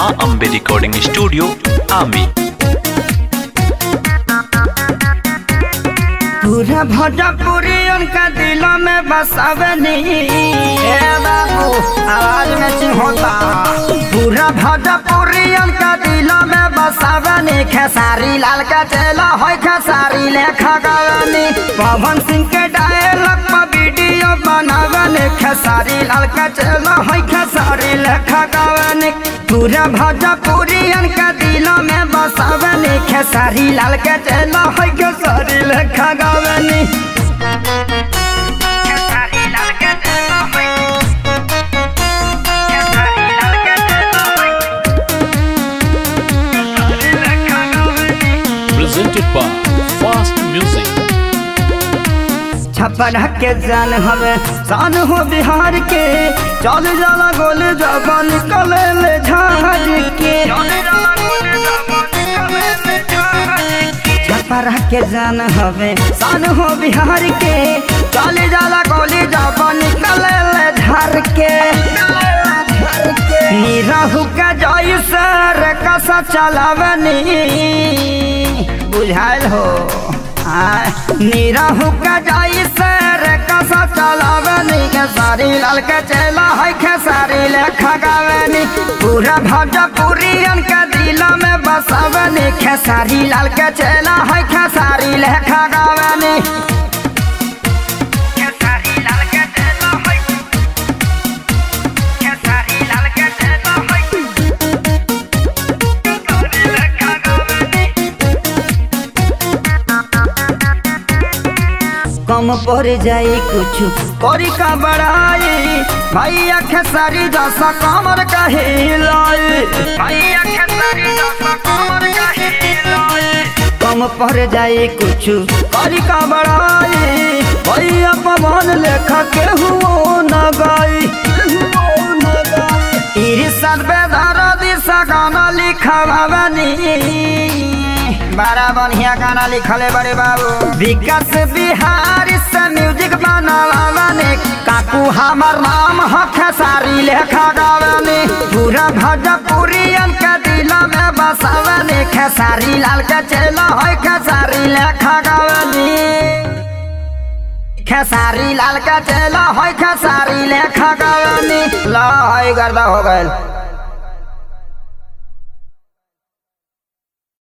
माँ Ambe recording studio आमी। पूरा भोजपुरी उनका दिलों में बसावनी बाबू आवाज में चिन्होता। पूरा भोजपुरी उनका दिलों में बसावनी खेसारी लाल का चेला होय खेसारी लेखा गावनी। पवन सिंह के डायलॉग पर वीडियो बनावनी खेसारी लाल का चेला होय खेसारी लेखा गावनी। पूरा भोजपुरी उनका दिलों में बसावनी खेसारी लाल का चेला होय खेसारी लेखा गावनी। खेसारी लाल का चेला होय खेसारी लाल का चेला होय खेसारी लेखा गावनी। Presented by Fast Music। छप्पन के जान हमें शान हो बिहार के चल जाला गोल जबान निकले ले झाज के। छप्पर के जान हमें शान हो बिहार के चल जाला गोली जबान निकले ले झार के। निराहु का जय सर कसा चलावनी बुझाइल हो। निराहु का जाई सर कसा चलावनी खेसारी लाल के चेला है खेसारी लेखा गावनी। पूरा भोजपुरी उनका दिलों में बसावनी खेसारी लाल के चेला है खेसारी लेखा गावनी। खेसारी लाल के चेला है खेसारी लाल के चेला है खेसारी लेखा गावनी। कम पड़ जाए कुछ करी का बढ़ाई भैया खेसारी जैसा कमर का हिलाई। भैया खेसारी जैसा कमर का हिलाई। कम पड़ जाए कुछ करी का बढ़ाई भैया पवन लेखा के हुओ न गाई। इरशाद बेदारा दिशा गाना लिखा भवानी बड़ा बढ़िया गाना लिखले बड़े बाबू। विकास बिहारी से म्यूजिक बनावाने काकू हमार नाम हो खेसारी लेखा गावनी। पूरा भोजपुरी उनका दिलों में बसावनी खेसारी लाल का चेला होय खेसारी लेखा गावनी। खेसारी लाल का चेला होय खेसारी लेखा गावनी। ला गर्दा हो गए।